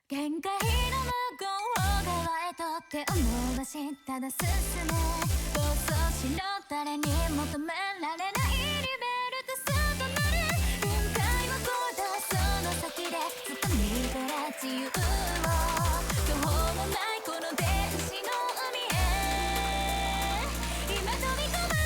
限界の向こう側へと手を伸ばしただ進む暴走しろ誰に求められないリベルトスとなる限界はこだその先で掴み取れ自由を途方もないこの電子の海へ今飛び込む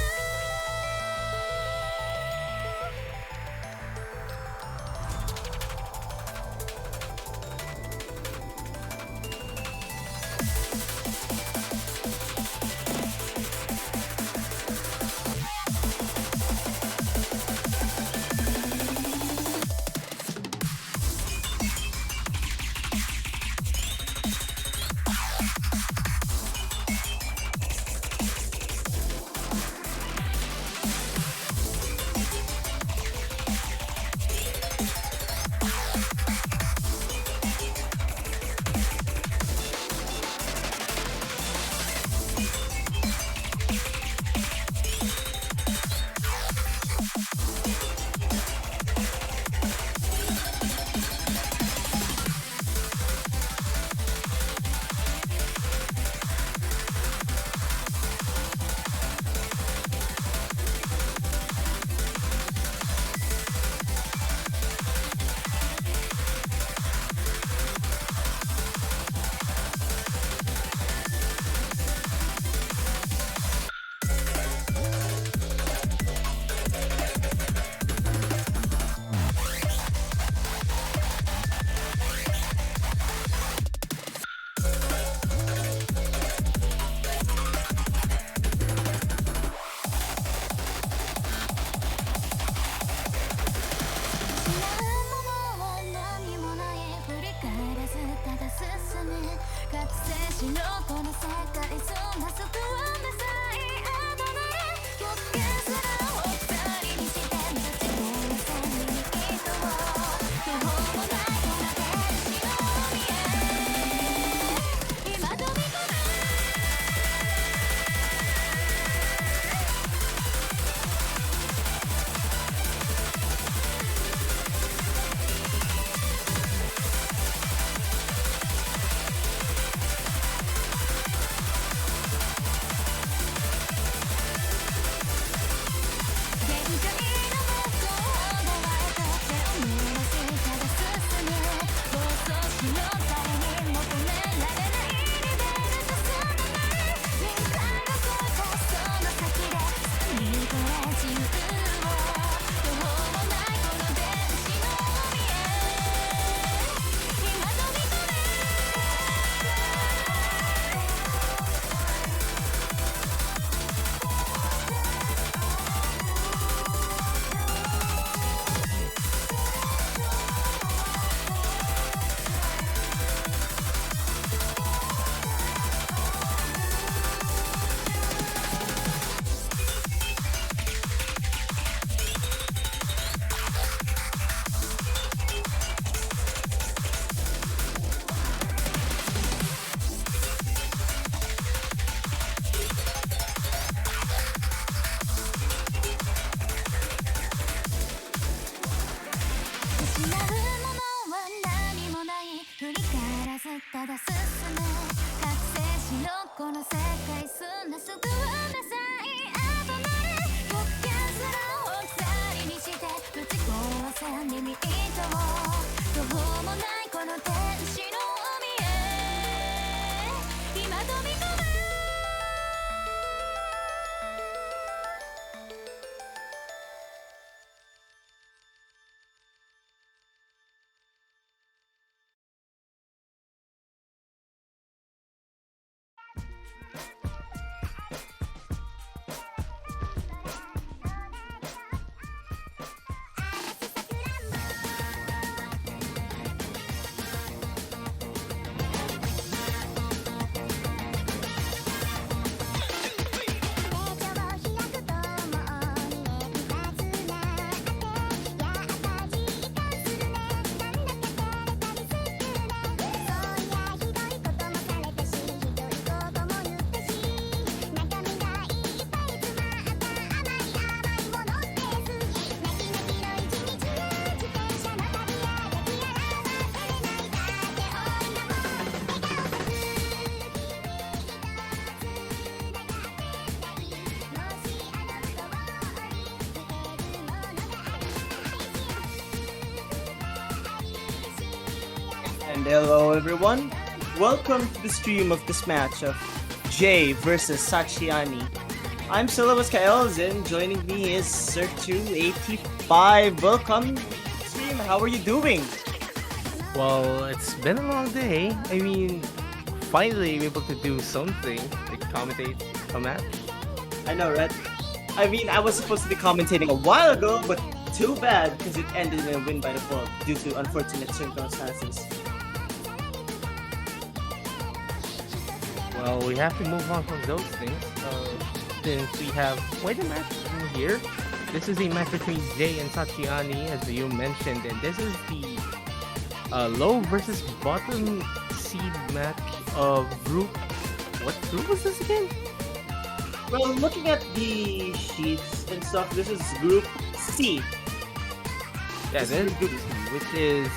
ただ進む覚醒しろこの世界すんなすぐはなさい後なる極限すら置き去りにしてぶち壊せ耳糸を途方もないこの天使の海へ今飛び込む And hello everyone. Welcome to the stream of this match of Jay versus Sachianii. I'm Syllabus Kaels and joining me is Sir285. Welcome stream. How are you doing? Well, it's been a long day. I mean, finally able to do something, like commentate a match. I know, right? I mean, I was supposed to be commentating a while ago, but too bad because it ended in a win by default due to unfortunate circumstances. Well, we have to move on from those things. Since we have quite a match in here. This is a match between Jay and Sachianii, as you mentioned, and this is the low versus bottom seed match of group. What group was this again? Well, looking at the sheets and stuff, this is Group C. Yeah, this is Group C, which is,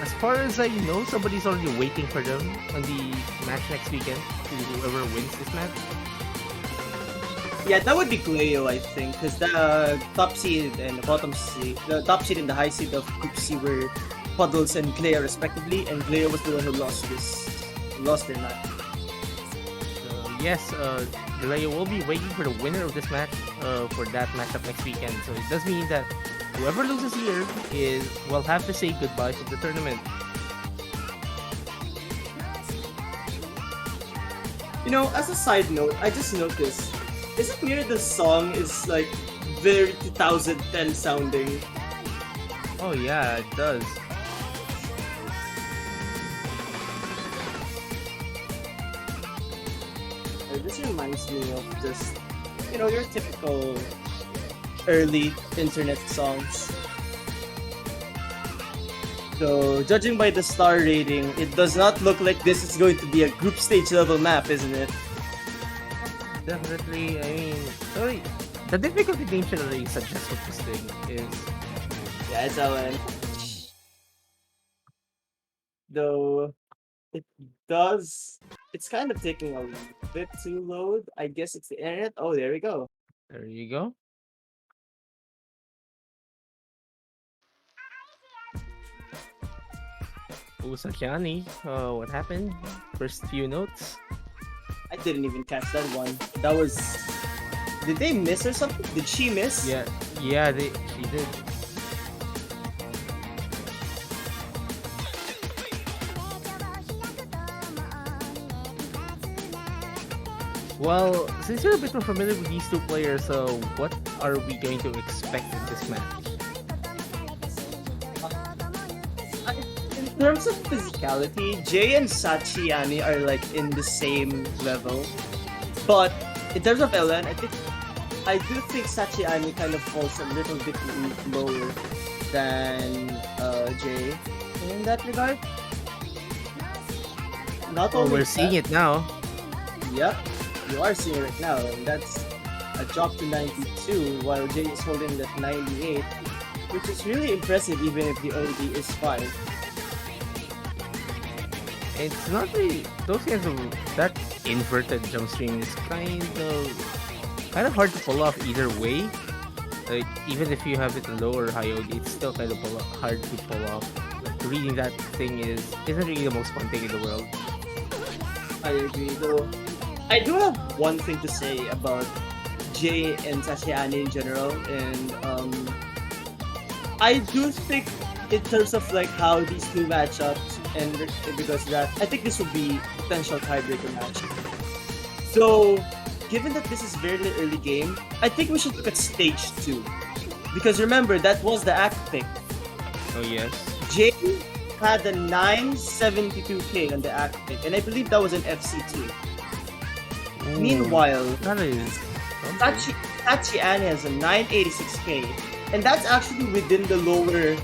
as far as I know, somebody's already waiting for them on the match next weekend to whoever wins this match. Yeah, that would be Gleo, I think, because the top seed and the bottom seed, the top seed and the high seed of Group C were Puddles and Gleo respectively, and Gleo was the one who lost their match. So yes, Dyei will be waiting for the winner of this match for that matchup next weekend. So it does mean that whoever loses here will have to say goodbye to the tournament. You know, as a side note, I just noticed, is it weird the song is like very 2010 sounding? Oh yeah, it does. This reminds me of just, you know, your typical early internet songs. So, judging by the star rating, it does not look like this is going to be a group stage level map, isn't it? Definitely, I mean, sorry, the difficulty name should already suggest what this thing is. Yeah, it's LN. Though, it's kind of taking a bit to load. I guess it's the internet. Oh, there we go. There you go. Oh, Sachianii, what happened? First few notes. I didn't even catch that one. That was... Did they miss or something? Did she miss? Yeah, she did. Well, since you're a bit more familiar with these two players, what are we going to expect in this match? In terms of physicality, Jay and Sachianii are like in the same level. But in terms of LN, I do think Sachianii kind of falls a little bit lower than Jay in that regard. Not only we're seeing it now. Yep, you are seeing it right now, and that's a drop to 92 while Jay is holding at 98, which is really impressive even if the OD is 5. It's not really those kinds of that inverted jump stream is kind of hard to pull off either way. Like even if you have it low or high OD, it's still kind of hard to pull off. Like, reading that thing isn't really the most fun thing in the world. I agree, though. I do have one thing to say about Jay and Sachianii in general, and I do think in terms of like how these two matchups and because of that, I think this will be a potential tiebreaker match. So, given that this is very early game, I think we should look at stage 2. Because remember, that was the act pick. Oh yes. Jay had a 972k on the act pick, and I believe that was an FC2. Ooh, Meanwhile, that is Sachianii has a 986k, and that's actually within the lower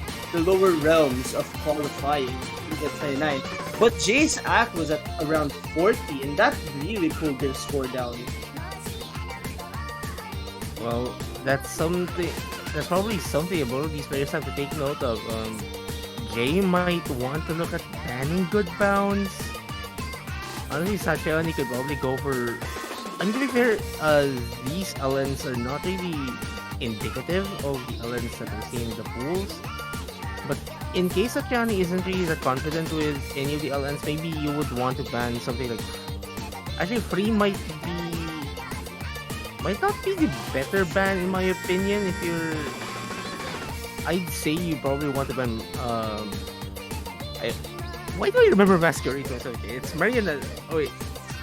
realms of qualifying to get 29. But Jay's act was at around 40, and that really pulled their score down. Well, that's something. That's probably something about these players have to take note of. Jay might want to look at banning good bounds. Honestly, Sachianii could probably go for... I mean, to be fair, these LNs are not really indicative of the LNs that we're seeing in the pools. But in case Sachiani isn't really that confident with any of the LNs, maybe you would want to ban something like. Actually, free might not be the better ban in my opinion. If you're, I'd say you probably want to ban. I, why do I remember Masquerade? So okay, it's Mariana. Oh wait,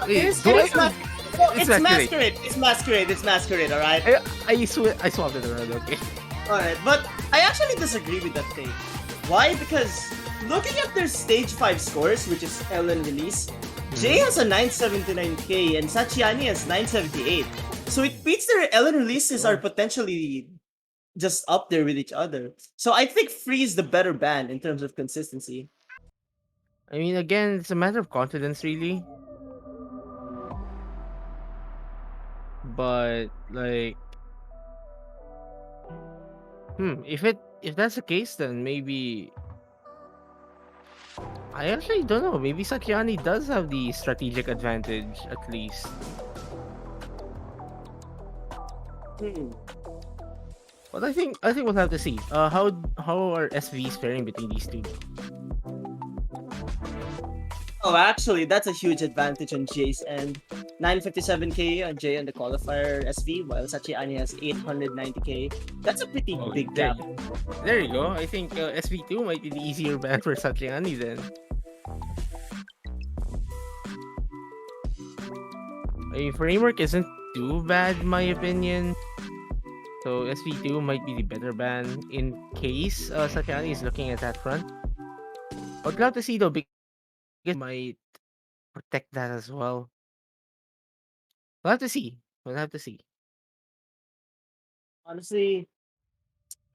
It wait. is, Do it I? is mas- no, It's it's Masquerade. masquerade. It's masquerade. It's masquerade. All right. I swapped it around. Okay. All right. But I actually disagree with that take. Why? Because looking at their stage 5 scores, which is Ellen release, Jay has a 979k and Sachiani has 978. So it means their Ellen releases are potentially just up there with each other. So I think Free is the better band in terms of consistency. I mean, again, it's a matter of confidence, really. But like, if that's the case, then maybe I actually don't know. Maybe Sakiani does have the strategic advantage at least. Hmm. But I think we'll have to see. How are SVs faring between these two? Oh, actually, that's a huge advantage on Jay's end. 957k on Jay on the qualifier SV, while Sachiani has 890k. That's a pretty Oh, big gap. there you go. I think SV2 might be the easier ban for Satriani then. I mean, framework isn't too bad in my opinion. So SV2 might be the better ban in case Satriani is looking at that front. I'd love to see though because might protect that as well. We'll have to see. We'll have to see. Honestly,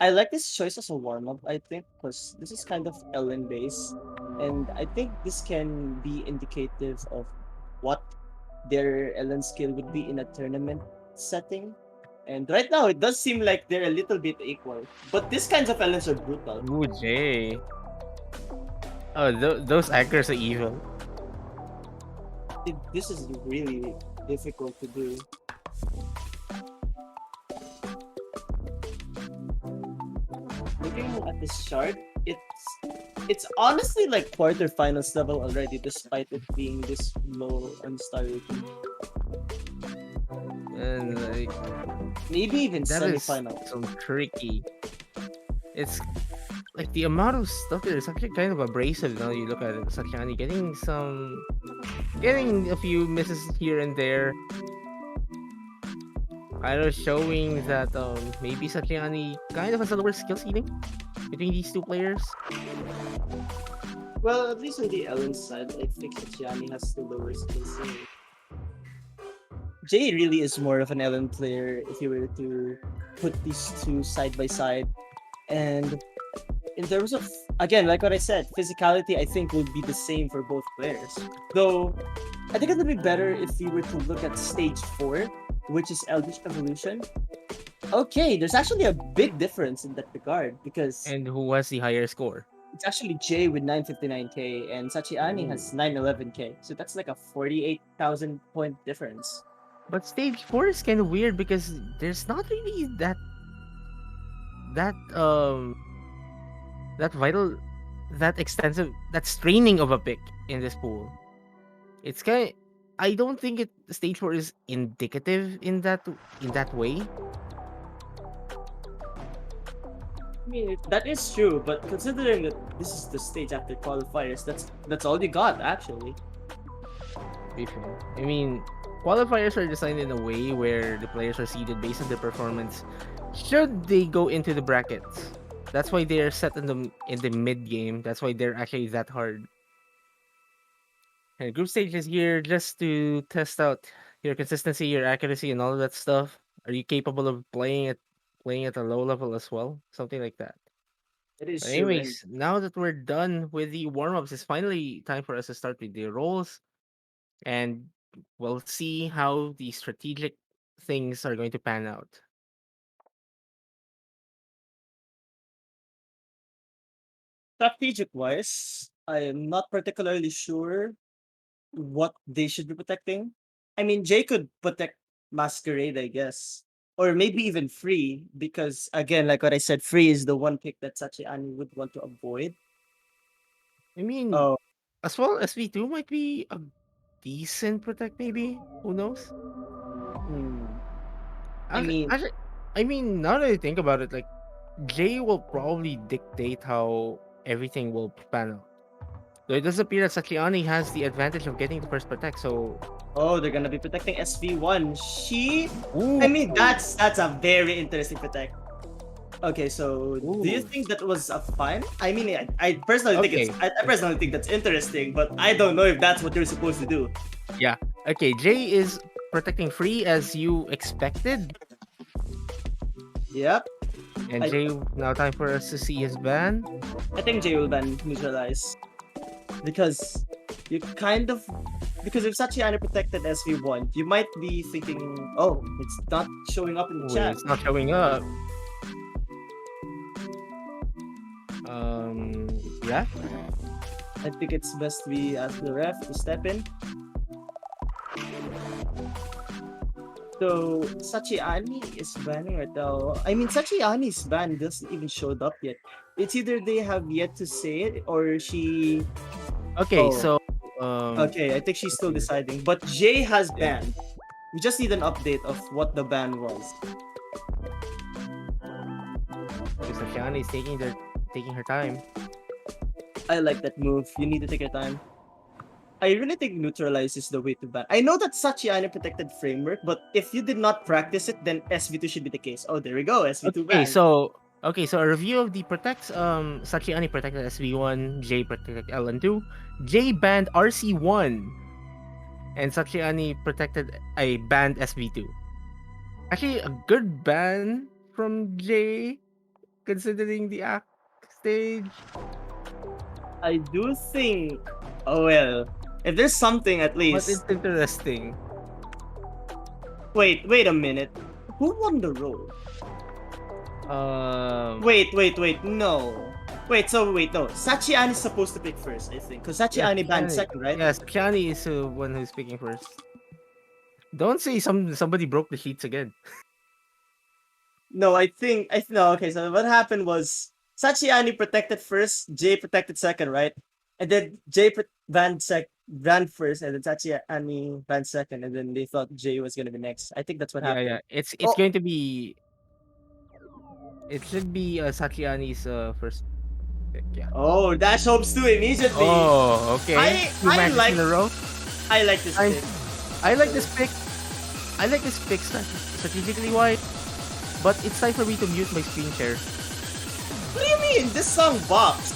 I like this choice as a warm up, I think, because this is kind of Ellen based. And I think this can be indicative of what their Ellen skill would be in a tournament setting. And right now, it does seem like they're a little bit equal. But these kinds of Ellens are brutal. Ooh, Jay. Oh, those anchors are evil. This is really difficult to do. Looking at this chart, it's honestly like quarterfinals level already, despite it being this low on star rating. And like Maybe even that is semifinal. some tricky. It's like the amount of stuff there is actually kind of abrasive now you look at it. Sakyani getting a few misses here and there. Kind of showing that maybe Sakyani kind of has a lower skill ceiling between these two players. Well, at least on the Ellen side, I think Sachiani has the lower skill ceiling. Jay really is more of an Ellen player if you were to put these two side by side. And in terms of, again, like what I said, physicality I think would be the same for both players. Though I think it would be better if we were to look at stage 4, which is Eldritch Evolution. Okay, there's actually a big difference in that regard because And who has the higher score? it's actually Jay with 959k and Sachiani has 911k. So that's like a 48,000 point difference. But stage 4 is kind of weird because there's not really that that vital that extensive that straining of a pick in this pool. It's kind I don't think stage 4 is indicative in that way. I mean, that is true, but considering that this is the stage after qualifiers, that's all you got actually. If I mean, qualifiers are designed in a way where the players are seeded based on their performance should they go into the brackets. That's why they are set in the mid game. That's why they're actually that hard. And group stage is here just to test out your consistency, your accuracy, and all of that stuff. Are you capable of playing at a low level as well? Something like that. It is But true, and anyways, now that we're done with the warm-ups, it's finally time for us to start with the roles, and we'll see how the strategic things are going to pan out. strategic wise, I am not particularly sure what they should be protecting. I mean, Jay could protect Masquerade, I guess. or maybe even Free, because again, like what I said, Free is the one pick that Sachiani would want to avoid. I mean, Oh, as well as V2 might be a decent protect, maybe. Who knows? hmm. I Actually, mean, actually, I mean, now that I think about it, like Jay will probably dictate how everything will pan out. So it does appear that Sachiani has the advantage of getting the first protect. So, oh, they're gonna be protecting SV1. I ooh, mean, that's a very interesting protect. Okay, so do you ooh. think that was a fun? I mean, I personally think Okay, I personally think that's interesting, but I don't know if that's what you're supposed to do. yeah. Okay, Jay is protecting free as you expected, Yep. and I Jay now time for us to see his ban. I think Jay will ban neutralize because you kind of because if Sachiani protected SV1, you might be thinking, oh, it's not showing up in the Wait, chat. it's not showing up. Yeah. I think it's best we ask the ref to step in. So Sachiani is banning right now. I mean, Sachiani's ban doesn't even showed up yet. It's either they have yet to say it or she. Okay, Oh, so okay. I think she's still okay. deciding. But Jay has Yeah. banned. We just need an update of what the ban was. Because Sachiani is taking her time. I like that move. You need to take your time. I really think neutralize is the way to ban. I know that Sachiani protected framework, but if you did not practice it, then SV2 should be the case. Oh, there we go. SV2 Okay, ban. so a review of the protects. Sachiani protected SB1, Jay protected LN2, Jay banned RC1, and Sachiani protected a banned SB2. Actually, a good ban from Jay, considering the act stage. I do think. Oh well. If there's something at But least. it's interesting. Wait a minute. Who won the role? Wait. No. No. Sachiani is supposed to pick first, I think. Because Sachiani banned second, right? Yes, Sachiani is the one who's picking first. Don't say somebody broke the sheets again. No, no, okay, so what happened was Sachiani protected first, Jay protected second, right? And then banned first, and then Sachiani banned second, and then they thought Jay was gonna be next. I think that's what Yeah. happened. It's Oh, going to be. It should be Sachiani's first pick. Yeah. oh, dash hopes too immediately. Oh, okay. Two I matches like in a row. I like this pick. I like this pick. I like this pick strategically wide, but it's time for me to mute my screen share. What do you mean? This song bops.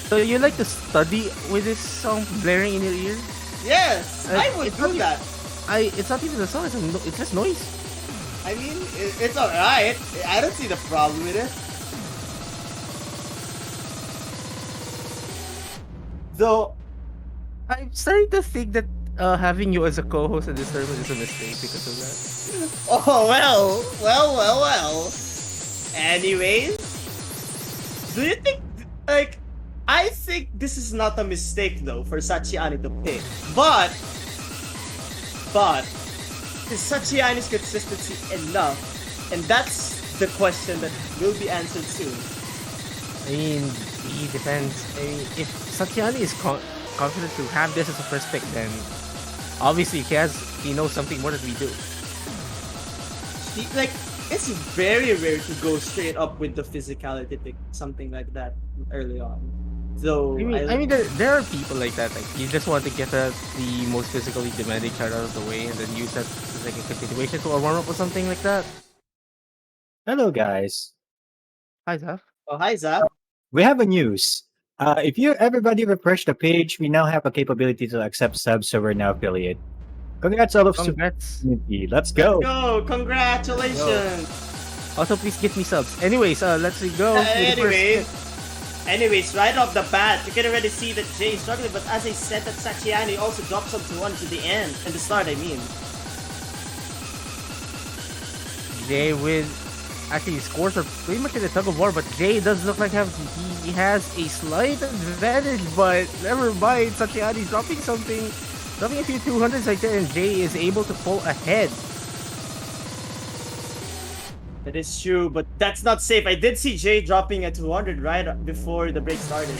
So you like to study with this song blaring in your ear? Yes, I would it's do not even- that. It's not even a song. It's just noise. I mean, it's alright. I don't see the problem with it. Though, I'm starting to think that having you as a co-host in this tournament is a mistake because of that. oh well. Anyways, do you think, like, I think this is not a mistake though for Sachiani to pick. But, is Sachiani's consistency enough? And that's the question that will be answered soon. I mean, it depends. I mean, if Sachiani is confident to have this as a first pick, then obviously he knows something more than we do. Like, it's very rare to go straight up with the physicality pick, something like that early on. So I mean, there are people like that. Like you just want to get the most physically demanding chart out of the way, and then use that as like a continuation to a warm up or something like that. Hello, guys. Hi, Zaf. oh hi Zap. We have a news. If everybody refresh the page, we now have a capability to accept subs, so we're now affiliate. Congrats, all of Congrats. community. Let's go. Go! Congratulations! Also, please give me subs. Anyways, let's go. with the first Anyways, right off the bat, you can already see that Jay is struggling, but as I said, that Sachiani also dropped some to 1 to the end, and the start, I mean. pick. Jay with actually scores are pretty much in a tug of war, but Jay does look like he has a slight advantage, but never mind. Sachiani's dropping something, dropping a few 200s like that, and Jay is able to pull ahead. That is true, but that's not safe. I did see Jay dropping a 200 right before the break started.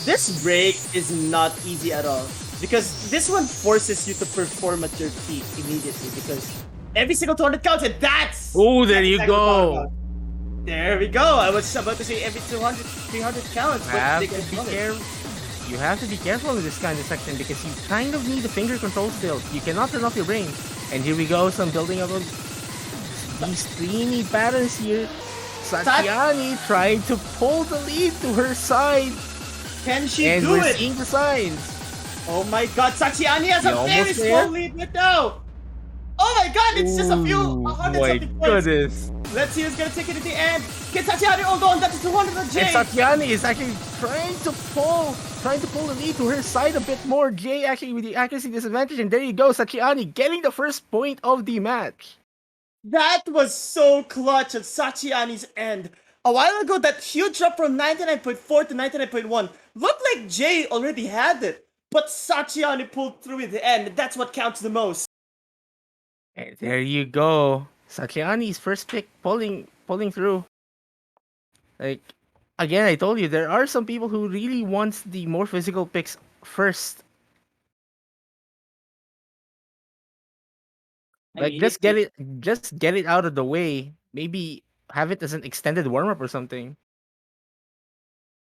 This break is not easy at all because this one forces you to perform at your peak immediately because every single 200 counts and that's... Oh, there that's you exactly what I'm talking go. about. There we go. I was about to say every 200, 300 counts, but Have they to can be count it. careful. You have to be careful in this kind of section because you kind of need the finger control still. You cannot turn off your brain. And here we go, some building up of these streamy patterns here. Sachianii trying to pull the lead to her side. Can she And do we're it? seeing the signs. Oh my god, Sachianii has a You very almost small there? lead right now. Oh my god, it's just a few Ooh, 100 my something points. goodness. Let's see who's gonna take it at the end. Can Sachianii hold on? That's 200 on Jay. And Sachianii is actually trying to pull the lead to her side a bit more. Jay actually with the accuracy disadvantage, and there you go, Sachianii getting the first point of the match. That was so clutch at Sachiaani's end. A while ago, that huge drop from 99.4 to 99.1 looked like Jay already had it. But Sachianii pulled through in the end. That's what counts the most. And there you go. Sachiaani's first pick pulling through. Like again, I told you there are some people who really wants the more physical picks first. I Like mean, just get it out of the way. Maybe have it as an extended warm up or something.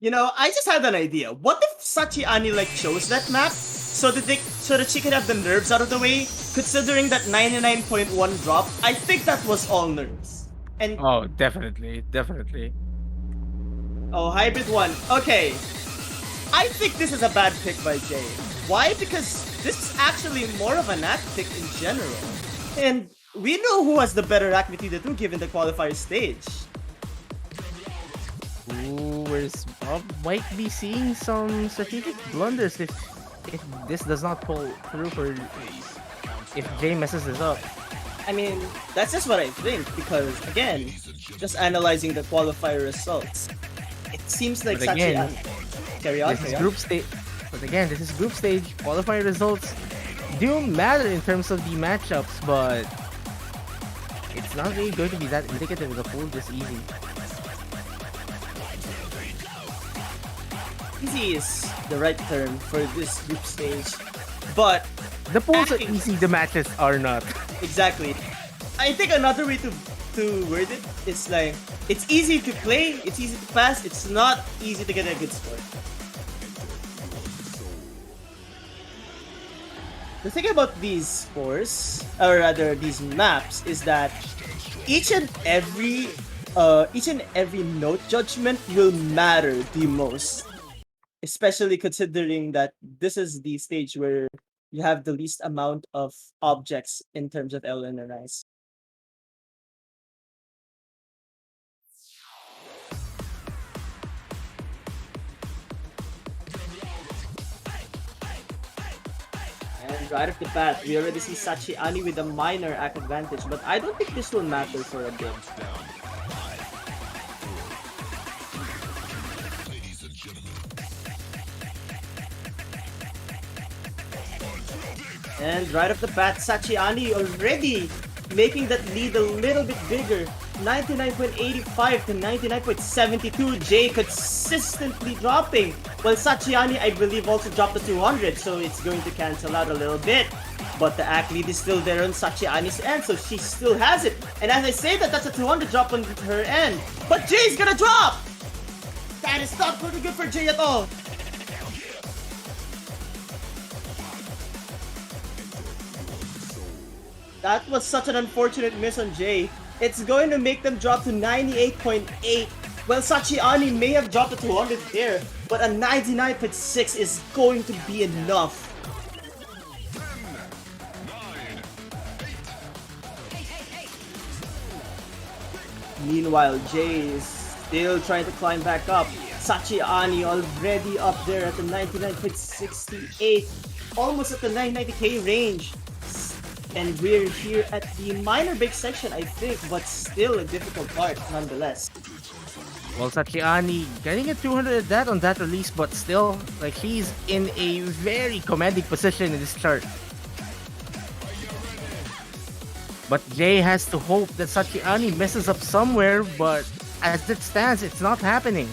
You know, I just had an idea. What if Sachianii like chose that map so that she could have the nerves out of the way? Considering that 99.1 drop, I think that was all nerves. And Oh, definitely. oh, hybrid one. Okay, I think this is a bad pick by Jay. Why? Because this is actually more of an act pick in general, and we know who has the better act between the two given the qualifier stage. Ooh, Bob might be seeing some strategic blunders if this does not pull through for if Jay messes this up. I mean, that's just what I think because again, just analyzing the qualifier results, it seems like But again, Sachianii. Carry on. This is group stage. But again, this is group stage. Qualifying results do matter in terms of the matchups, but it's not really going to be that indicative of the pool this easy. Easy is the right term for this group stage, but The pools are acting- easy, the matches are not. exactly. I think another way to word it is like it's easy to play, it's easy to pass, it's not easy to get a good score. The thing about these scores, or rather these maps, is that each and every note judgment will matter the most. Especially considering that this is the stage where you have the least amount of objects in terms of LN and ice. And right off the bat, we already see Sachianii with a minor act advantage, but I don't think this will matter for a bit. And right off the bat, Sachianii already making that lead a little bit bigger. 99.85 to 99.72. Jay consistently dropping. While Sachianii, I believe, also dropped the 200, so it's going to cancel out a little bit. But the act lead is still there on Sachiaani's end, so she still has it. And as I say that, that's a 200 drop on her end. But Jay's gonna drop! That is not pretty good for Jay at all. That was such an unfortunate miss on Jay. It's going to make them drop to 98.8. Well, Sachianii may have dropped to 200 there, but a 99.6 is going to be enough. Meanwhile, Jay is still trying to climb back up. Sachianii already up there at the 99.68, almost at the 990k range. And we're here at the minor break section, I think, but still a difficult part nonetheless. Well, Sachianii getting a 200 at that on that release, but still, like, he's in a very commanding position in this chart. But Jay has to hope that Sachianii messes up somewhere, but as it stands, it's not happening.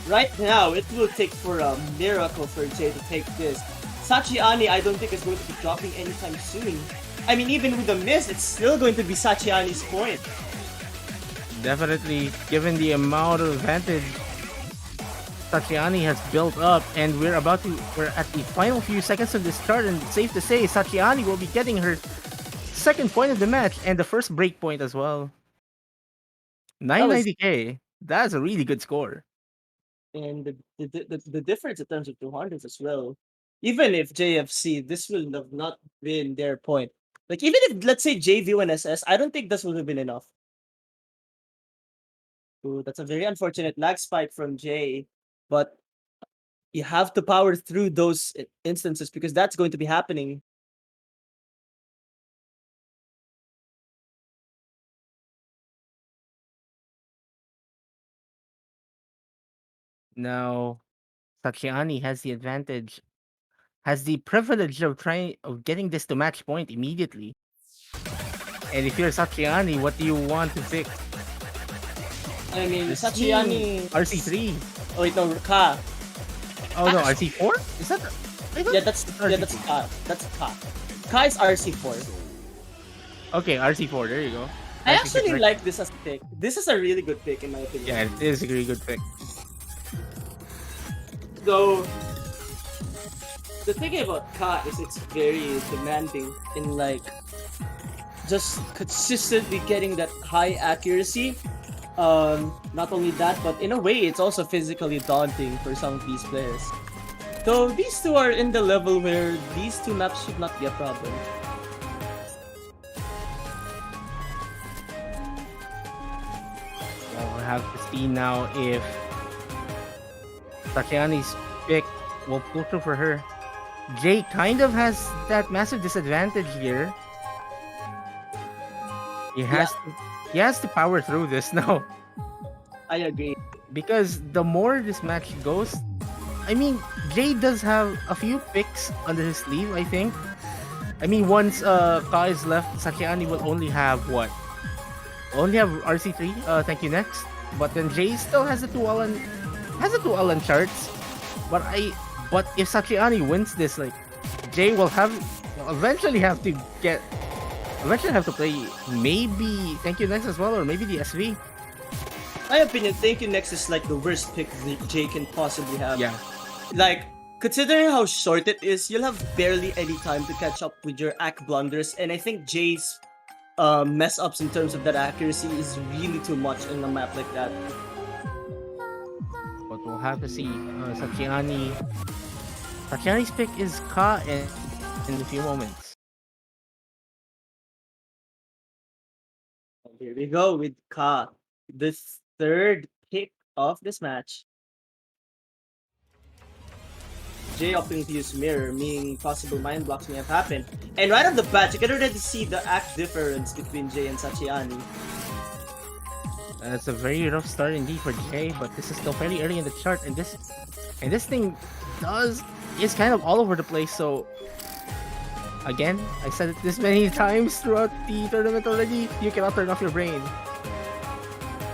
Right now, it will take for a miracle for Jay to take this. Sachianii, I don't think is going to be dropping anytime soon. I mean, even with the miss, it's still going to be Sachiaani's point. Definitely, given the amount of advantage Sachianii has built up, and we're at the final few seconds of this chart, and safe to say, Sachianii will be getting her second point of the match and the first break point as well. 990k. That's a really good score. And the difference in terms of 200s as well. Even if JFC, this will have not been their point. Like, even if, let's say, JV and SS, I don't think this would have been enough. Ooh, that's a very unfortunate lag spike from Jay. But you have to power through those instances because that's going to be happening. Now, Sachianii has the advantage, has the privilege of getting this to match point immediately. And if you're Sachianii, what do you want to pick? I mean, The Sachianii... RC3. Oh, wait, no, Ka. Oh no, RC4? Is that? Yeah, that's Ka. That's Ka. Ka is RC4. Okay, RC4. There you go. I actually like this as a pick. This is a really good pick in my opinion. Yeah, it is a really good pick. Though the thing about Ka is it's very demanding in like just consistently getting that high accuracy. Not only that, but in a way it's also physically daunting for some of these players. So these two are in the level where these two maps should not be a problem. We'll have to see now if Sachiaani's pick will pull through for her. Jay kind of has that massive disadvantage here. He has to power through this now. I agree. Because the more this match goes, I mean, Jay does have a few picks under his sleeve, I think. I mean, once Ka is left, Sachianii will only have what? Only have RC3. Thank you next. But then Jay still has the two Alan charts. But if Sachianii wins this, like Jay will eventually have to play maybe Thank You Next as well, or maybe the SV. My opinion, Thank You Next is like the worst pick that Jay can possibly have. Yeah. Like, considering how short it is, you'll have barely any time to catch up with your act blunders, and I think Jay's mess ups in terms of that accuracy is really too much in a map like that. But we'll have to see. Sachiaani's pick is Ka in a few moments. Here we go with Ka, the third pick of this match. Jay opting to use Mirror, meaning possible mind blocks may have happened. And right off the bat, you can already see the act difference between Jay and Sachianii. It's a very rough start indeed for Jay, but this is still fairly early in the chart, and this thing is kind of all over the place. So again, I said it this many times throughout the tournament already. You cannot turn off your brain.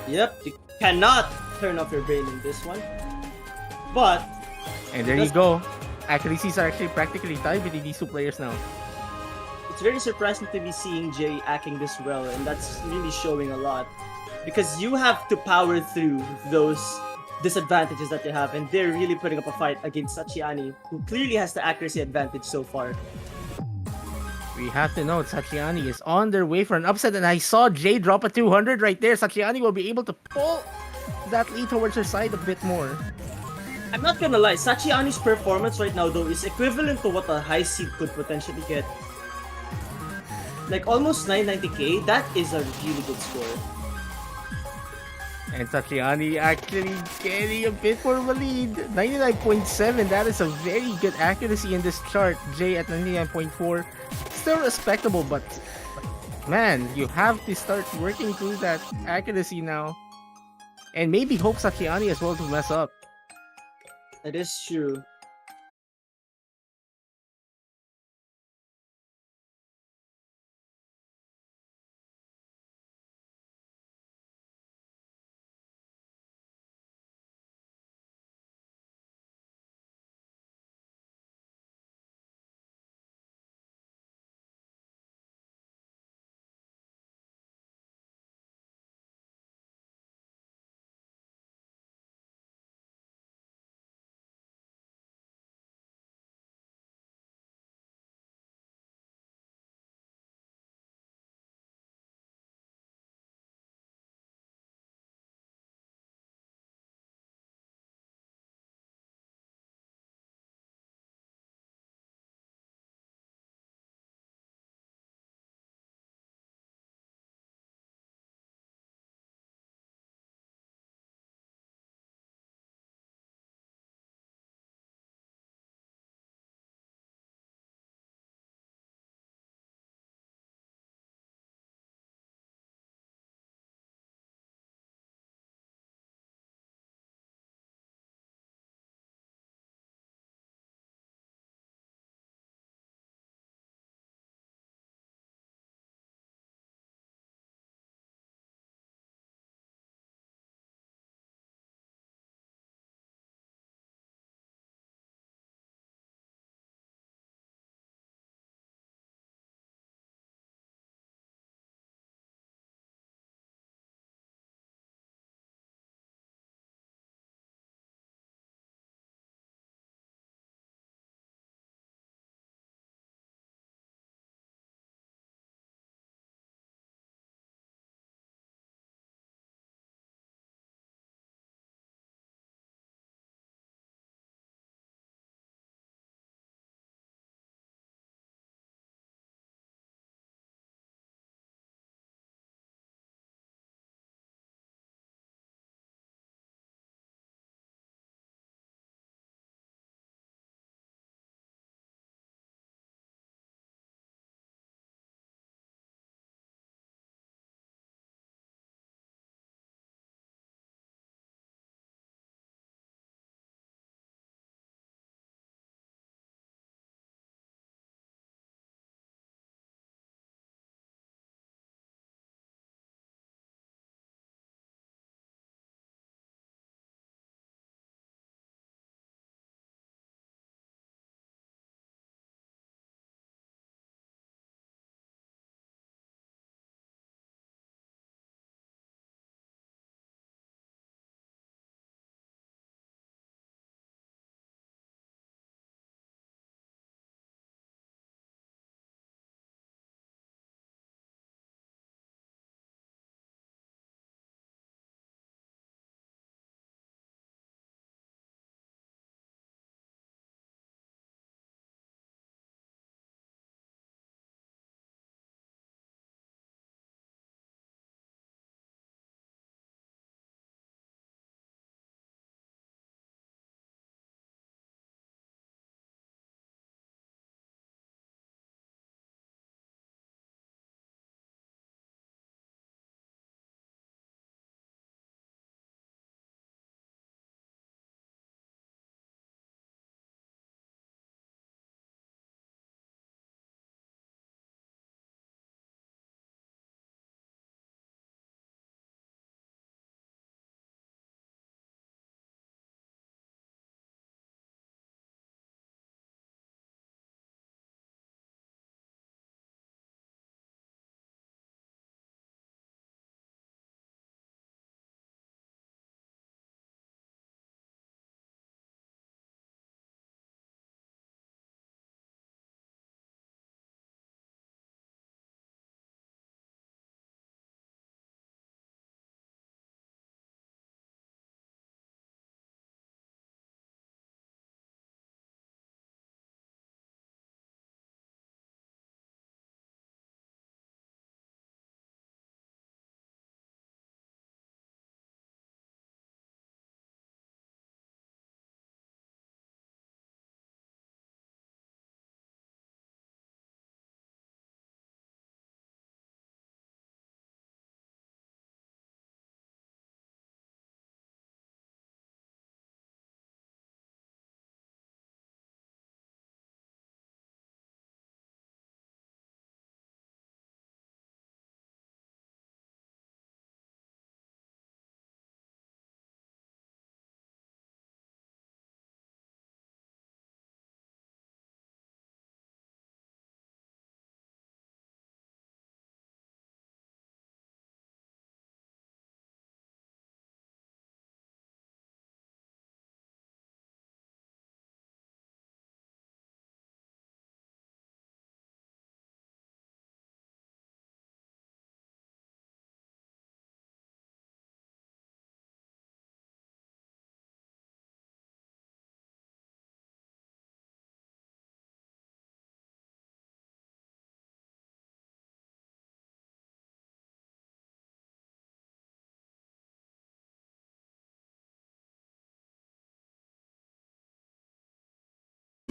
Yep, you cannot turn off your brain in this one. But and there you go. Accuracies are actually practically tied between these two players now. It's very surprising to be seeing Jay acting this well, and that's really showing a lot. Because you have to power through those disadvantages that you have, and they're really putting up a fight against Sachianii, who clearly has the accuracy advantage so far. We have to note Sachianii is on their way for an upset, and I saw Jay drop a 200 right there. Sachianii will be able to pull that lead towards her side a bit more. I'm not gonna lie, Sachiaani's performance right now though is equivalent to what a high seed could potentially get. Like almost 990k, that is a really good score. And Sachianii actually getting a bit more of a lead. 99.7, that is a very good accuracy in this chart. Jay at 99.4, still respectable, but man, you have to start working through that accuracy now. And maybe hope Sachianii as well to mess up. That is true.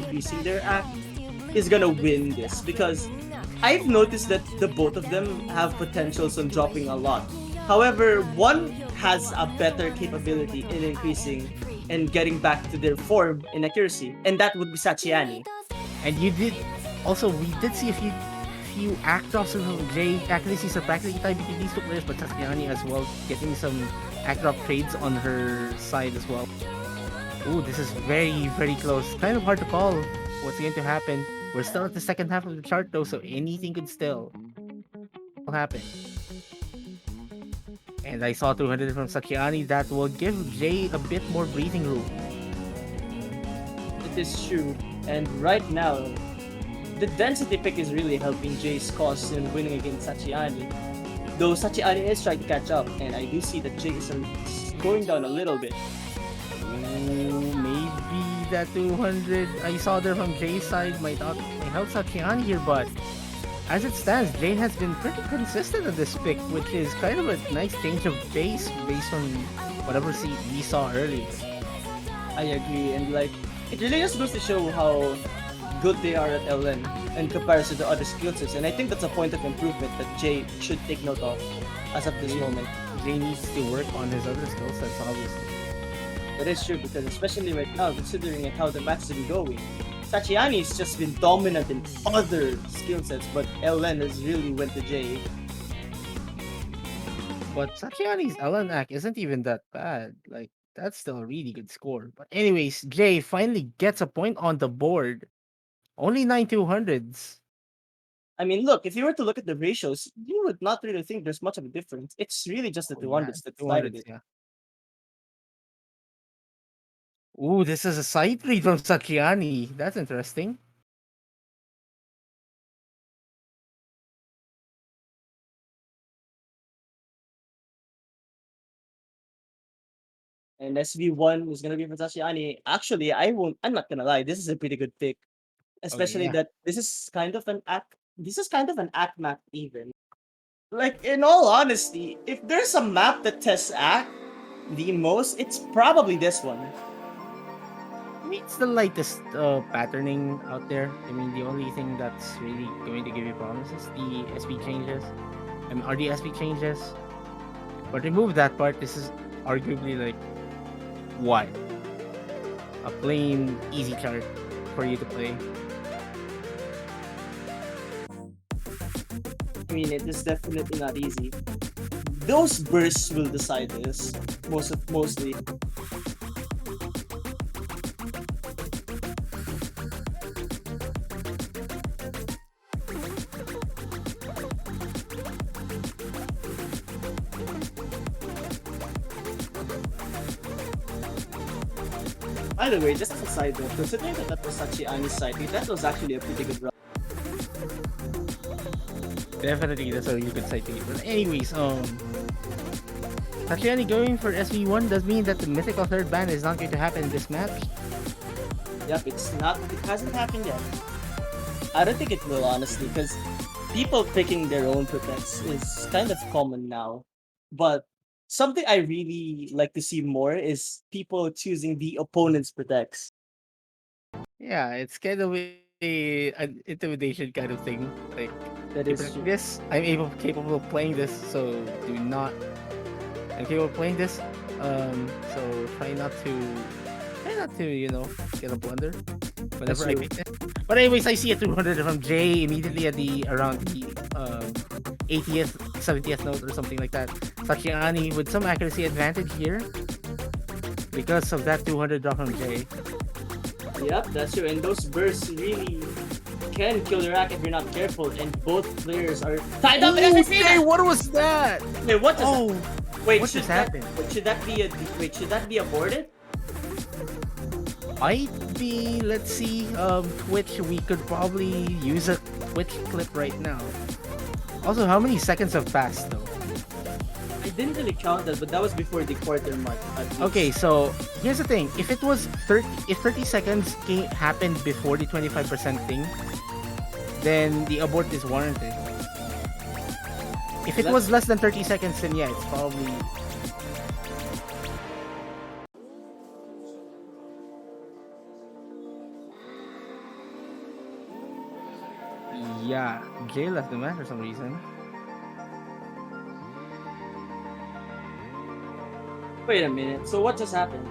increasing their act is gonna win this, because I've noticed that the both of them have potentials on dropping a lot. However, one has a better capability in increasing and getting back to their form in accuracy, and that would be Sachianii. And we did see a few act drops from Jay. Accuracies are practically tied between these two players, but Sachianii as well getting some act drop trades on her side as well. Ooh, this is very, very close. Kind of hard to call what's going to happen. We're still at the second half of the chart though, so anything could still happen. And I saw 200 from Sachianii. That will give Jay a bit more breathing room. It is true, and right now, the density pick is really helping Jay's cause in winning against Sachianii. Though Sachianii is trying to catch up, and I do see that Jay is going down a little bit. Ooh, maybe that 200 I saw there from Jay's side might help Sachianii here, but as it stands, Jay has been pretty consistent on this pick, which is kind of a nice change of pace based on whatever we saw earlier. I agree, and like, it really just goes to show how good they are at LN in comparison to other skill sets, and I think that's a point of improvement that Jay should take note of as of this moment. Jay needs to work on his other skill sets, obviously. That is true, because especially right now, considering how the match has been going, Sachiaani's just been dominant in other skill sets, but LN has really went to Jay. But Sachiaani's LN act isn't even that bad. Like, that's still a really good score. But anyways, Jay finally gets a point on the board. Only 9 200s. I mean, look, if you were to look at the ratios, you would not really think there's much of a difference. It's really just the 200s that decided it. Yeah. Ooh, this is a side read from Sachianii. That's interesting. And SB1 is gonna be for Sachianii. Actually, I'm not gonna lie, this is a pretty good pick. Especially yeah. that this is kind of an act map even. Like, in all honesty, if there's a map that tests act the most, it's probably this one. I mean, it's the lightest patterning out there. I mean, the only thing that's really going to give you problems is the SB changes. Are the SB changes. But remove that part, this is arguably like what? A plain easy chart for you to play. I mean, it is definitely not easy. Those bursts will decide this, mostly. By the way, just as a side note, considering that was Sachiaani's side, that was actually a pretty good run. Definitely, that's a really good side to get. But anyways, Sachianii going for SV1 does mean that the mythical third ban is not going to happen in this match. Yep, it hasn't happened yet. I don't think it will, honestly, because people picking their own protects is kind of common now. But something I really like to see more is people choosing the opponent's protects. Yeah, it's kind of an intimidation kind of thing. Like, That is true. this, I'm capable of playing this, so do not. I'm capable of playing this, so try not to, you know, get a blunder whenever I true. pick it. But anyways, I see a 200 from Jay immediately at around the 80th, 70th note or something like that. Sachianii with some accuracy advantage here because of that 200 drop from Jay. Yep, that's true. And those bursts really can kill your rack if you're not careful. And both players are tied up. Oh, Jay, what was that? Wait, what just Oh, wait, what just happened? Should that be aborted? Might be, let's see, Twitch, we could probably use a Twitch clip right now. Also, how many seconds have passed though? I didn't really count that, but that was before the quarter mark. Okay, so here's the thing. If it was 30 seconds happened before the 25% thing, then the abort is warranted. If it was less than 30 seconds, then yeah, it's probably... Yeah, Jay left the match for some reason. Wait a minute. So what just happened?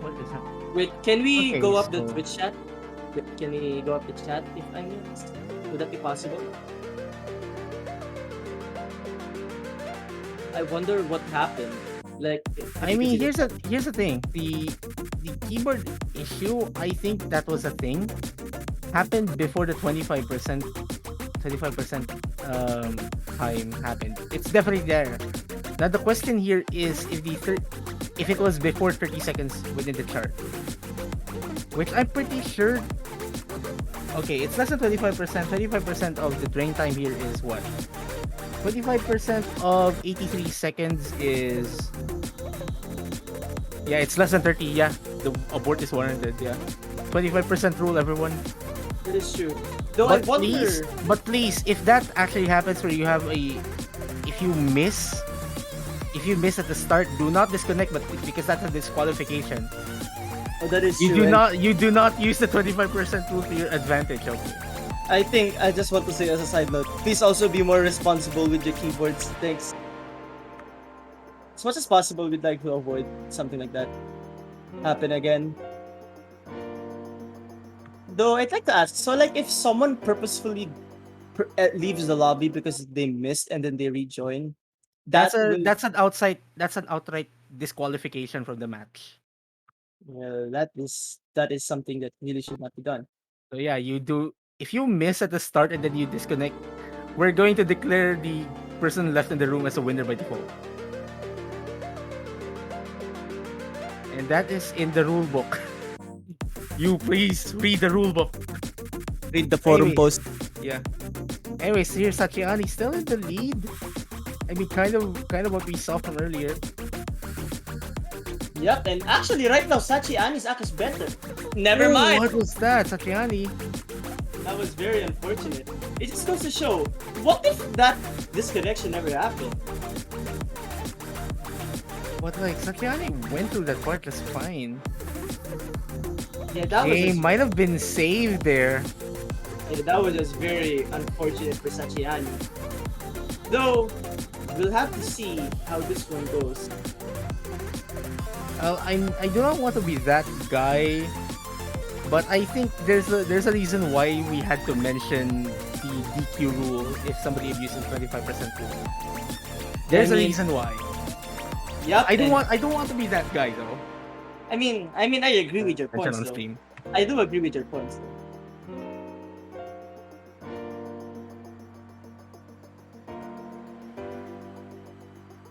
What is happening? Wait, can we Okay, go up the so- Twitch chat? Wait, can we go up the chat if I may? Would that be possible? I wonder what happened. Like, I mean, here's the thing. The keyboard issue, I think that was a thing. Happened before the 25% time happened. It's definitely there. Now the question here is if it was before 30 seconds within the chart. Which I'm pretty sure. Okay, it's less than 25%. 25% of the drain time here is what? 25% of 83 seconds is... Yeah, it's less than 30. Yeah, the abort is warranted. Yeah, 25% rule, everyone. It is true. Though I wonder. Please, if that actually happens where you have if you miss at the start, do not disconnect. But because that's a disqualification. Oh, that is You true. you do not use the 25% rule to your advantage. Okay. I think I just want to say as a side note, please also be more responsible with your keyboards. Thanks. As much as possible, we'd like to avoid something like that happen again. Though I'd like to ask, so like if someone purposefully leaves the lobby because they missed and then they rejoin, That's an outright disqualification from the match. well, that is something that really should not be done. So yeah, you do. If you miss at the start and then you disconnect, we're going to declare the person left in the room as a winner by default. And that is in the rule book. You please read the rule book. Read the forum Anyways. post. Yeah. Anyways, here's Sachianii still in the lead. I mean, kind of what we saw from earlier. Yep, and actually right now Sachiaani's act is better. Never Oh, mind. What was that, Sachianii? That was very unfortunate. It just goes to show, what if that disconnection never happened? But like, Sachianii went through that part just fine. Yeah, that was He just, might have been saved there. very unfortunate for Sachianii. Though, we'll have to see how this one goes. I do not want to be that guy, but I think there's a reason why we had to mention the DQ rule if somebody abuses 25% rule. There's a reason why. Yep. I don't want to be that guy though. I mean, I agree with your Mention points. on Though. stream. I do agree with your points. Though.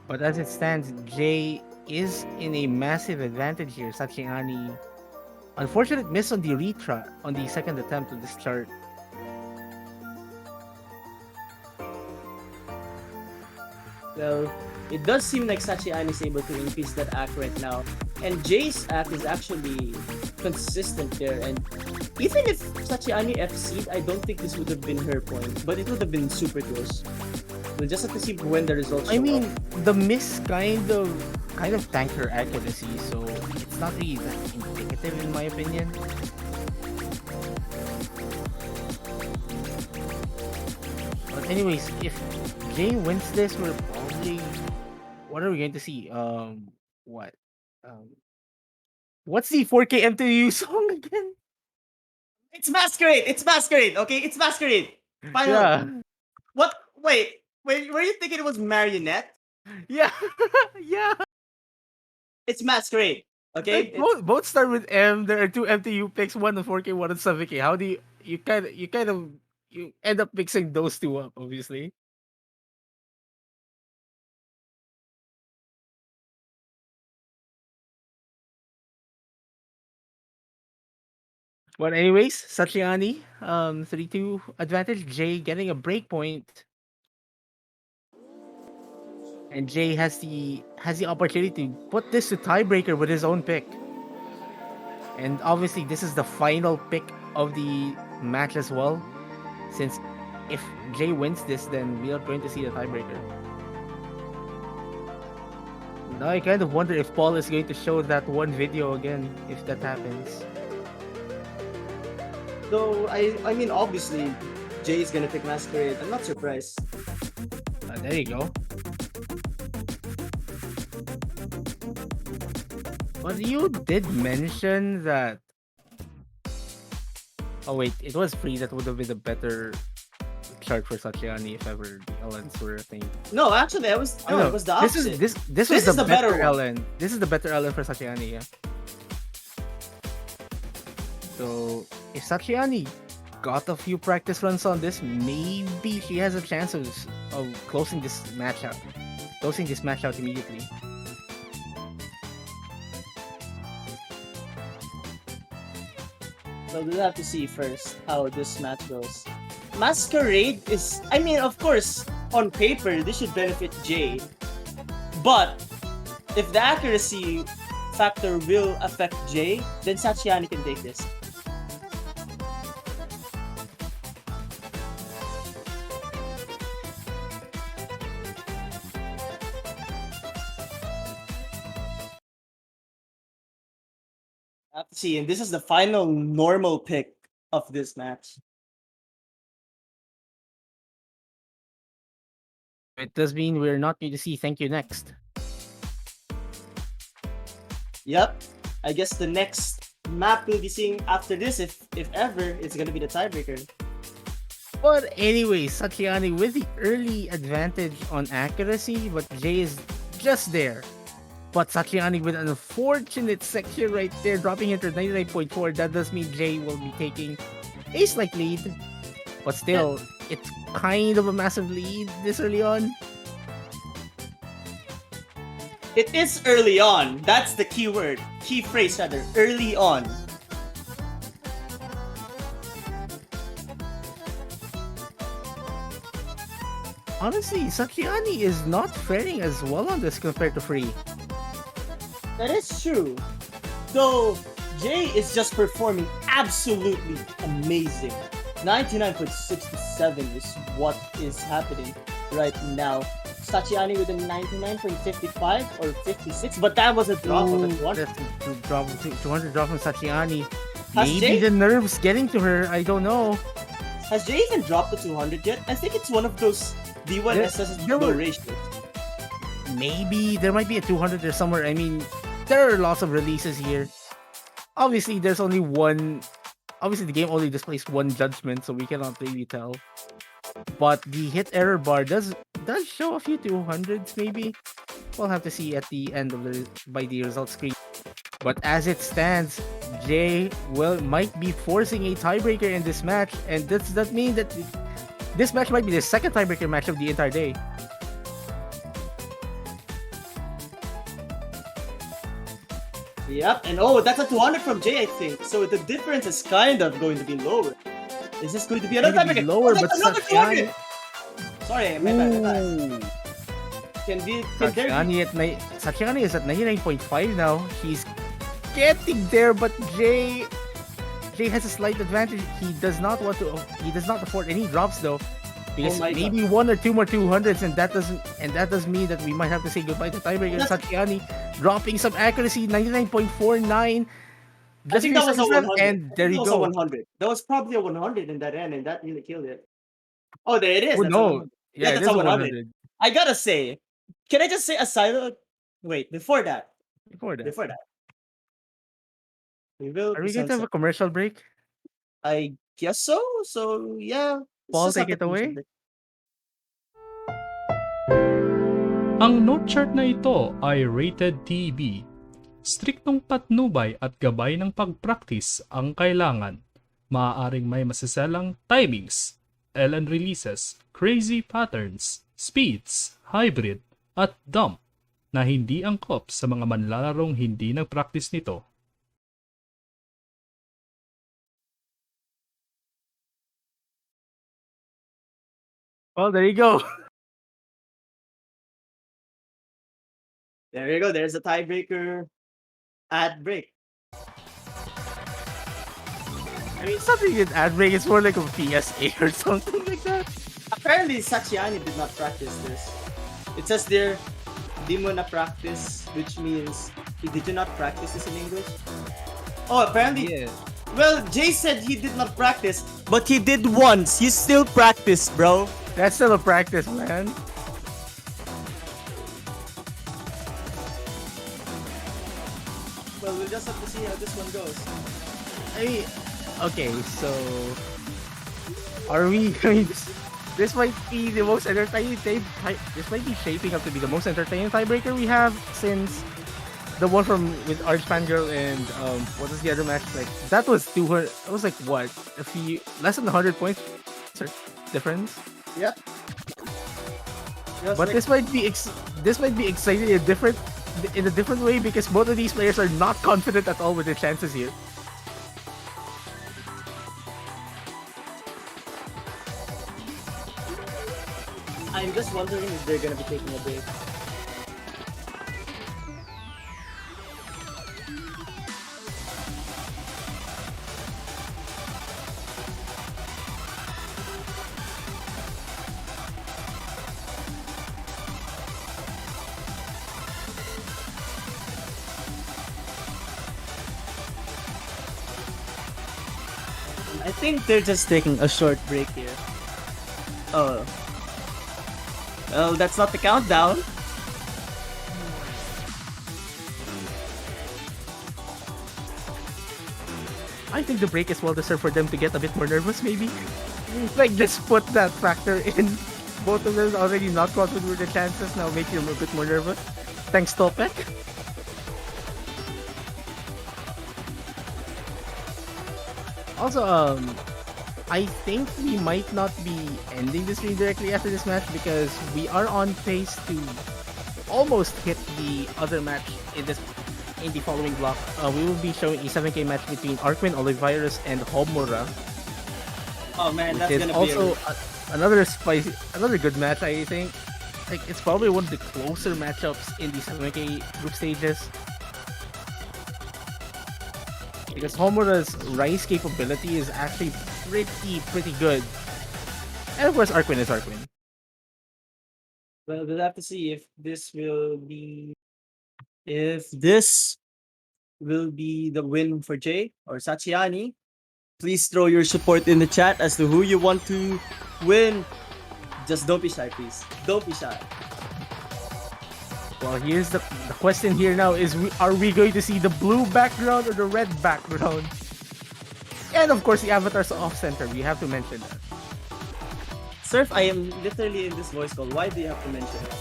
But as it stands, Jay is in a massive advantage here. Sachianii, unfortunate miss on the retry on the second attempt of this chart. Well, it does seem like Sachianii is able to increase that act right now. And Jay's act is actually consistent there. And even if Sachianii FC'd, I don't think this would have been her point. But it would have been super close. We'll just have to see when the results show I mean, up. the miss kind of tanked her accuracy, so it's not really that indicative in my opinion. But anyways, if Jay wins this, we're probably... What are we going to see? What? What's the 4K M2U song again? It's Masquerade! It's Masquerade! Okay, it's Masquerade! Final! Yeah. What? Wait, were you thinking it was Marionette? Yeah. Yeah. It's Masquerade. Okay? Like, both start with M. There are two MTU picks, one on 4K, one on 7K. How do you end up mixing those two up, obviously. But anyways, Sachianii, 3-2 advantage. Jay getting a break point. And Jay has the opportunity to put this to tiebreaker with his own pick. And obviously this is the final pick of the match as well. Since if Jay wins this, then we are going to see the tiebreaker. Now I kind of wonder if Paul is going to show that one video again, if that happens. Though, I mean, obviously, Jay is gonna pick Masquerade. I'm not surprised. There you go. But you did mention that. Oh wait, it was free. That would have been a better chart for Sachianii if ever the LNs were a thing. No, actually, it was the opposite. This was the better LN. This is the better LN for Sachianii. Yeah. So if Sachianii got a few practice runs on this, maybe she has a chance of closing this match out. Closing this match out immediately. So we'll have to see first how this match goes. Masquerade is, I mean, of course, on paper, this should benefit Jay. But if the accuracy factor will affect Jay, then Sachianii can take this. I have to see, and this is the final normal pick of this match. It does mean we're not going to see Thank You next. Yep. I guess the next map we'll be seeing after this, if ever, it's gonna be the tiebreaker. But anyway, Sachianii with the early advantage on accuracy, but Jay is just there. But Sachianii with an unfortunate section right there, dropping into 99.4. That does mean Jay will be taking a slight lead. But still, it's kind of a massive lead this early on. It is early on. That's the key word. Key phrase rather. Early on. Honestly, Sachianii is not faring as well on this compared to Free. That is true. Though Jay is just performing absolutely amazing. 99.67 is what is happening right now. Sachianii with a 99.55 or 56, but that was a drop of a 200. That's a drop, 200 drop from Sachianii. Has Maybe Jay- the nerves getting to her. I don't know. Has Jay even dropped the 200 yet? I think it's one of those D1 There- SS's there low were- ratios. Maybe there might be a 200 there somewhere. I mean, there are lots of releases here. Obviously, there's only one. Obviously, the game only displays one judgment, so we cannot really tell. But the hit error bar does show a few 200s, maybe. We'll have to see at the end of by the result screen. But as it stands, Jay might be forcing a tiebreaker in this match, and does that mean that this match might be the second tiebreaker match of the entire day? Yep, and that's a 200 from Jay, I think. So the difference is kind of going to be lower. Is this going to be another Maybe tiebreaker? lower, That's but another Sachianii. 200! Sorry, my bad. Ooh. Can there be... Sachianii is at 99.5 now. He's getting there, but Jay has a slight advantage. He does not afford any drops though. Because my maybe one or two more 200s, and that does mean that we might have to say goodbye to tiebreaker. Sachianii dropping some accuracy, 99.49. I think that was a 100. And there you That was a go. 100. That was probably a 100 in that end, and that really killed it. Oh, there it is. Oh That's a no. 100. Yeah, that's it is a 100. 100. I gotta say, can I just say aside? Wait, before that. Before that. We will. Are we going to have a commercial break? I guess so. So yeah. let's Paul, just have take it the commercial away. break. Ang note chart na ito ay rated TB. Striktong patnubay at gabay ng pagpractice ang kailangan. Maaaring may masiselang timings, LN releases, crazy patterns, speeds, hybrid, at dump na hindi angkop sa mga manlalarong hindi nagpractice nito. Well, there you go. There you go. There's a tiebreaker ad break. I mean, something in ad break is more like a PSA or something like that. Apparently, Sachianii did not practice this. It says there, di mo na practice, which means, did you not practice this in English? Oh, apparently, Yeah. Well, Jay said he did not practice, but he did once. He still practiced, bro. That's still a practice, man. Well, we'll just have to see how this one goes. Okay, so are we going to, this might be the most entertaining this might be shaping up to be the most entertaining tiebreaker we have since the one from with Arch Fangirl and what was the other match? Like that was 200. It was like what, a few less than 100 points difference. Yeah. Just But like- this might be exciting in a different way because both of these players are not confident at all with their chances here. I'm just wondering if they're gonna be taking a break. I think they're just taking a short break here. Oh. Well, that's not the countdown. I think the break is well deserved for them to get a bit more nervous, maybe. Like, just put that factor in. Both of them already not confident with their chances, now making them a bit more nervous. Thanks, Topek. Also, I think we might not be ending the stream directly after this match because we are on pace to almost hit the other match in the following block. We will be showing a 7K match between Arkwin, Olivirus, and Homura. Oh man, that's It's gonna also be another good match, I think. Like, it's probably one of the closer matchups in the 7K group stages. Because Homura's Rise capability is actually pretty good. And of course, Arkwin is Arkwin. Well, we'll have to see if this will be the win for Jay or Sachianii. Please throw your support in the chat as to who you want to win. Just don't be shy, please. Don't be shy. Well, here's the question here now is are we going to see the blue background or the red background? And of course, the avatars off center. We have to mention that. Surf, I am literally in this voice call. Why do you have to mention it?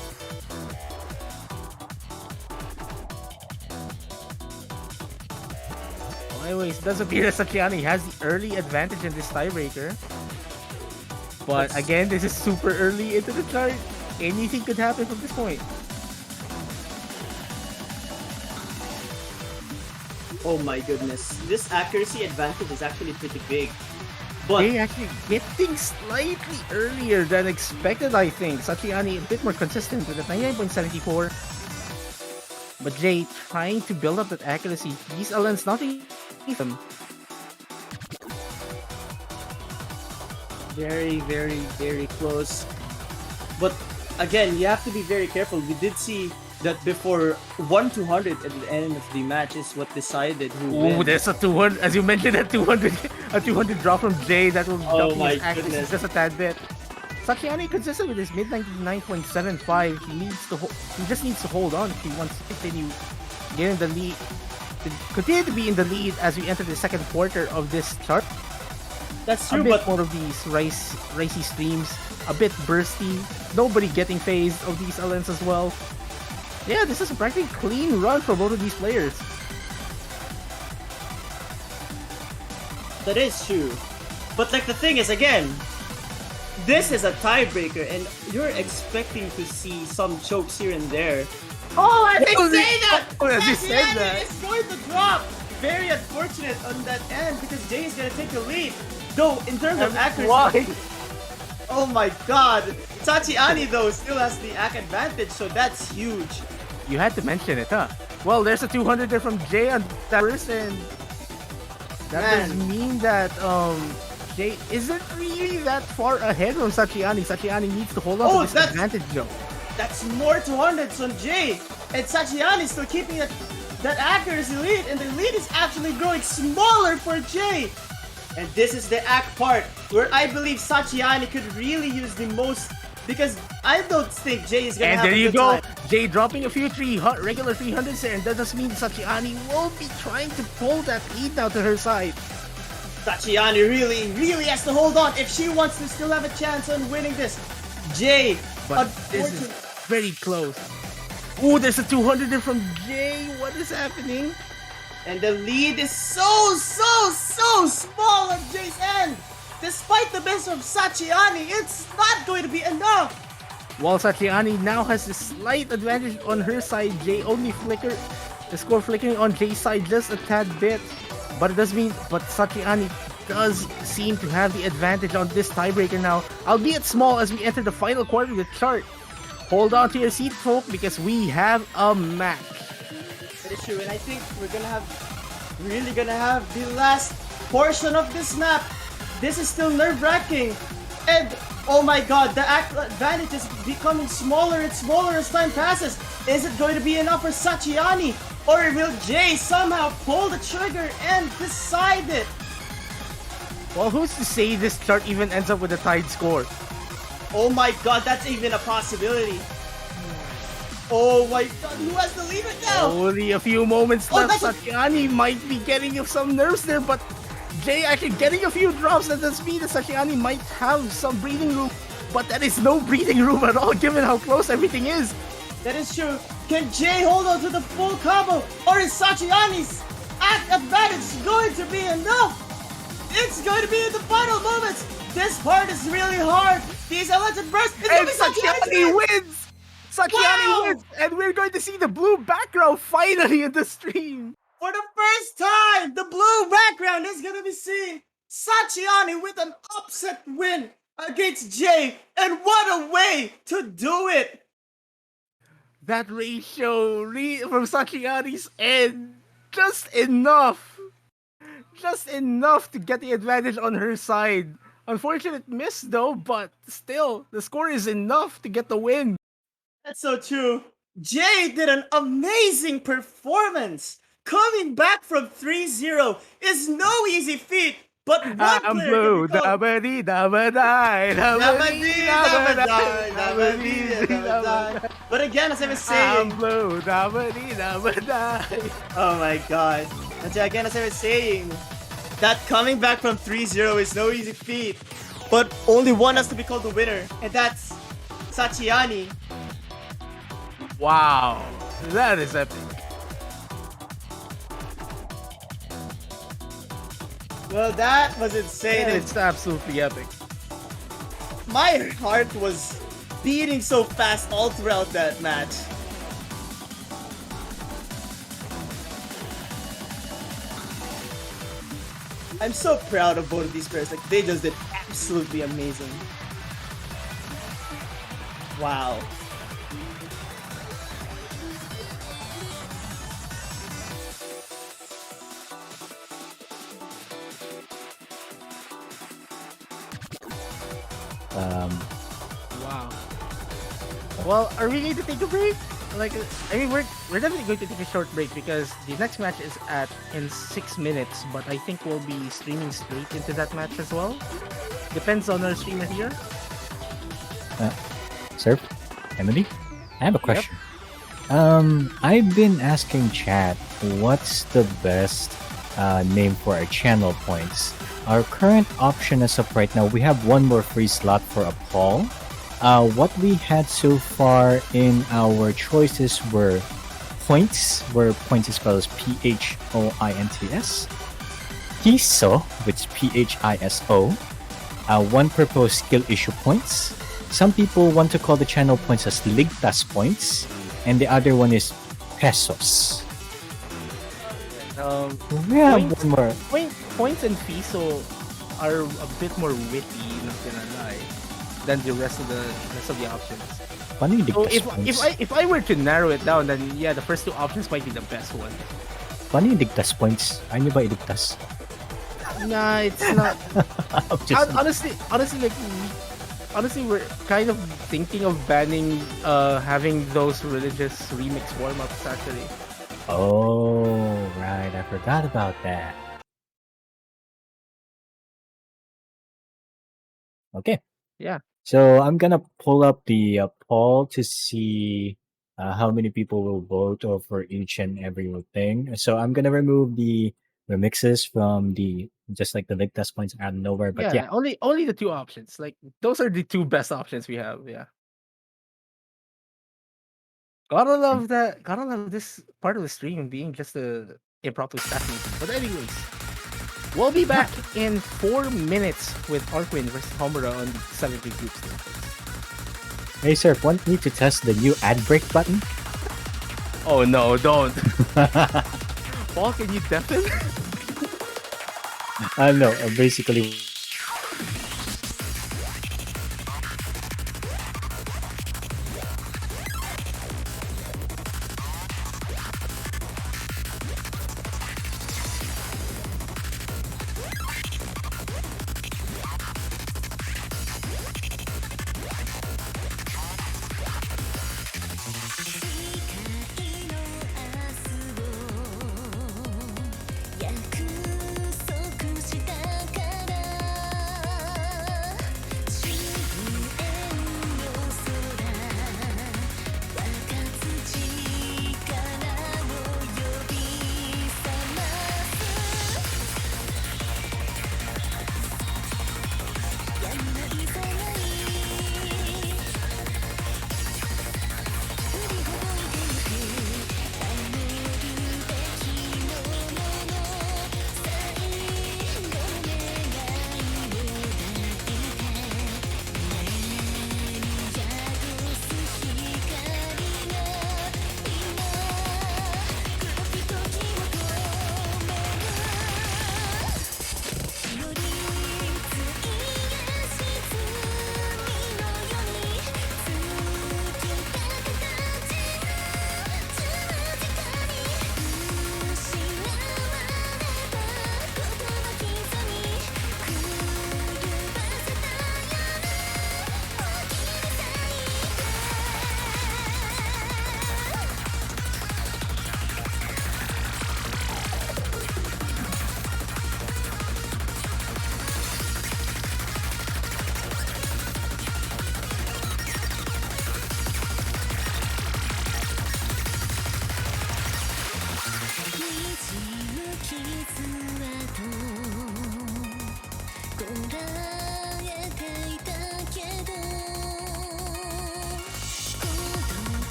Well, anyways, it does appear that Sachianii has the early advantage in this tiebreaker. But again, this is super early into the chart. Anything could happen from this point. Oh my goodness. This accuracy advantage is actually pretty big. But They actually get things slightly earlier than expected, I think. Sachianii a bit more consistent with the 99.74. But Jay trying to build up that accuracy. These LNs nothing. very, very, very close. But again, you have to be very careful. We did see that before 1-200 at the end of the match is what decided who Oh, wins. there's a 200. As you mentioned, a 200 drop from Jay that will Oh dump my his accuracy goodness. just a tad bit. Sachianii consistent with his mid 99.75. He just needs to hold on if he wants to continue getting the lead. To continue to be in the lead as we enter the second quarter of this chart. That's A true, bit but more of these ricey streams, a bit bursty. Nobody getting phased of these LNs as well. Yeah, this is a practically clean run for both of these players. that is true. But like the thing is, again, this is a tiebreaker, and you're expecting to see some chokes here and there. Oh, I didn't say that! Oh, as you said Sachianii that. is going to drop! Very unfortunate on that end because Jay is gonna take the lead. Though, in terms of accuracy, Why? oh my god! Sachianii though still has the AC advantage, so that's huge. You had to mention it, huh? Well, there's a 200 there from Jay on that person. That does Man. mean that Jay isn't really that far ahead from Sachianii. Sachianii needs to hold on Oh, to this that's- advantage though. That's more 200s on Jay, and Sachianii still keeping it that actor is elite, and the lead is actually growing smaller for Jay. And this is the act part where I believe Sachianii could really use the most, because I don't think Jay is gonna And have there a you good go. time. Jay dropping a few regular 300s there, and that does mean Sachianii will be trying to pull that lead now to her side. Sachianii really has to hold on if she wants to still have a chance on winning this. Jay, But this is very close. Ooh, there's a 200 there from Jay. What is happening? and the lead is so small on Jay's end. Despite the best of Sachianii, it's not going to be enough. While Sachianii now has a slight advantage on her side, Jay only the score flickering on Jay's side just a tad bit. But it does mean, but Sachianii does seem to have the advantage on this tiebreaker now, albeit small as we enter the final quarter of the chart. Hold on to your seat, folk, because we have a match. That is true, and I think we're really gonna have the last portion of this map. This is still nerve-wracking, and oh my god, the advantage is becoming smaller and smaller as time passes. Is it going to be enough for Sachianii, or will Jay somehow pull the trigger and decide it? Well, who's to say this chart even ends up with a tied score? Oh my god, that's even a possibility. Oh my god, who has the lead right now? Only a few moments Oh, left. that's Sachianii might be getting some nerves there, but Jay actually getting a few drops at the speed that Sachianii might have some breathing room. But that is no breathing room at all given how close everything is. That is true. Can Jay hold on to the full combo, or is Sachiaani's advantage going to be enough? It's going to be in the final moments. This part is really hard. These electric bursts. It's And going to be Sachianii wins! Sachianii Wow! wins! And we're going to see the blue background finally in the stream. For the first time, the blue background is going to be seen. Sachianii with an upset win against Jay. And what a way to do it. That ratio from Sachiaani's end, just enough to get the advantage on her side. Unfortunate miss though, but still, the score is enough to get the win. That's so true. Jay did an amazing performance. Coming back from 3-0 is no easy feat, but one I'm player blue, can become... dabba-dee, dabba-die, dabba-dee, dabba-die, dabba-dee, dabba-die. But again, as I was I'm saying... blue, dabba-dee, dabba-die. Oh my god. And again, as I was saying, that coming back from 3-0 is no easy feat. But only one has to be called the winner, and that's Sachianii. Wow, that is epic. Well, that was insane. It's absolutely epic. My heart was beating so fast all throughout that match. I'm so proud of both of these players. Like, they just did absolutely amazing. Wow. Wow. Well, are we going to take a break? Like, I mean, we're definitely going to take a short break because the next match is in 6 minutes. But I think we'll be streaming straight into that match as well. Depends on our streamer here. Sir, Emily, I have a question. I've been asking chat, what's the best name for our channel points? Our current option as of right now, we have one more free slot for a poll. What we had so far in our choices were points, where points is spelled as PHOINTS, Hiso, which is PHISO, one proposed skill issue points. Some people want to call the channel points as Ligtas points, and the other one is pesos. We have one more. Points and Fiso are a bit more witty, not gonna lie, than the rest of the options. Paano yung So Ligtas points? if I were to narrow it down, then yeah, the first two options might be the best one. Paano yung Ligtas points? Ayaw nyo ba iligtas? Nah, it's not. I'm just- Honestly, we're kind of thinking of banning having those religious remix warm-ups actually. Oh, right. I forgot about that. Okay. Yeah. So I'm gonna pull up the poll to see how many people will vote for each and every thing. So I'm gonna remove the remixes from the just like the big test points out of nowhere. But yeah, Yeah, only the two options. Like those are the two best options we have. Yeah. Gotta love that. Gotta love this part of the stream being just a impromptu staff meeting. But anyways, we'll be back in 4 minutes with Arquin versus Homura on the 70 group stage. hey sir, want me to test the new ad break button? Oh no, don't. Paul, can you deafen? No, basically.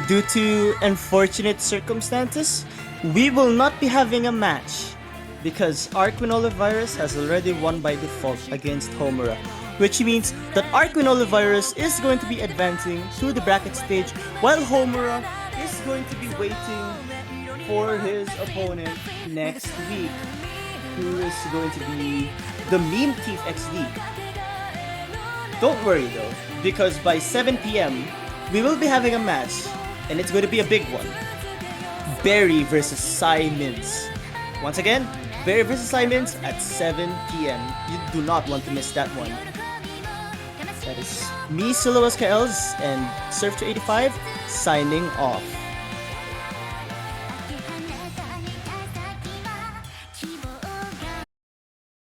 due to unfortunate circumstances, we will not be having a match because Arquinolavirus has already won by default against Homura, which means that Arquinolavirus is going to be advancing to the bracket stage while Homura is going to be waiting for his opponent next week, who is going to be the Meme Thief XD. Don't worry though, because by 7 p.m. we will be having a match, and it's going to be a big one. Barry versus Simons. Once again, Barry versus Simons at 7 p.m. You do not want to miss that one. That is me, Siloas Kaels, and Surf285 signing off.